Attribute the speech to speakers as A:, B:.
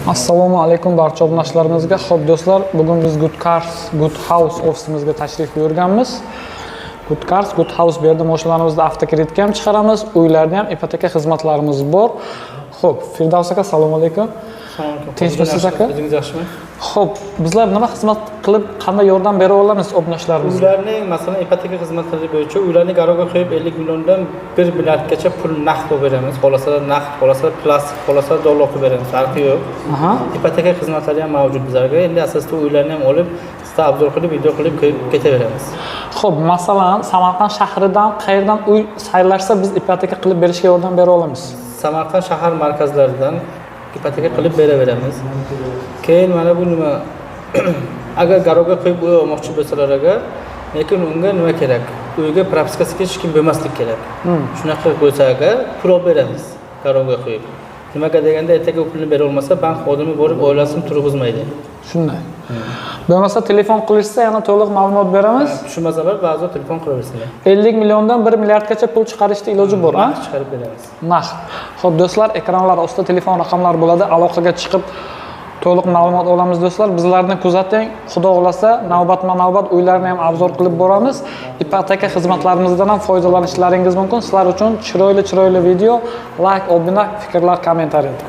A: Assalomu alaykum barcha obunacholarimizga. Xo'p do'stlar, bugun biz Good Cars, Good House ofisimizga tashrif buyurganmiz. Good Cars, Good House bu yerda mashinalarimizni avtokreditga ham chiqaramiz, uylarda ham ipoteka xizmatlarimiz bor. Xo'p, Firdavs aka, assalomu alaykum. Tinchmisiz aka?
B: O'zingiz yaxshimi?
A: Xo'p, bizlar nima xizmat qilib, qanday yordam bera olamiz obunachalarimizga?
B: Uylarning, masalan, ipoteka xizmatlari bo'yicha uylarni garovga qo'yib 50 milliondan 1 milliardgacha pul naqd qilib beramiz. Xolasalar naqd, xolasalar plastik, xolasalar dollar qilib beramiz. Farqi yo'q. Ipoteka xizmatlari ham mavjud bizlarga. Endi asosda uylarni ham olib, sizga obzor qilib, video qilib ketaveramiz.
A: Xo'p, masalan, Samarqand shahridan qayerdan uy saylashsa biz ipoteka qilib berishga yordam bera olamiz?
B: Samarqand shahar markazlaridan ipoteka qilib beraveramiz. Keyin mana bu nima agar garovga qo'yib uy olmoqchi bo'lsalar, lekin unga nima kerak? Uyga propiskasiga hech kim bo'lmaslik kerak. Shunaqa bo'lsa agar pul olib beramiz garovga qo'yib. Nimaga deganda ertaga pulni bera olmasa, bank xodimi borib oilasini turg'izmaydi.
A: Shunday. Bo'lmasa telefon qilishsa yana to'liq ma'lumot beramiz.
B: Tushunmasalar ba'zi telefon qilaversinlar.
A: 50 milliondan 1 milliardgacha pul chiqarishda iloji bor, ha?
B: Chiqarib beramiz.
A: Naqd. Xo'p do'stlar, ekranlar ostida telefon raqamlari bo'ladi. Aloqaga chiqib to'liq ma'lumot olamiz do'stlar. Bizlarni kuzating. Xudo xolasa, navbatma-navbat uylarni ham obzor qilib boramiz. Ipoteka xizmatlarimizdan ham foydalanishlaringiz mumkin. Sizlar uchun chiroyli video, like, obuna, fikrlar, kommentariyada.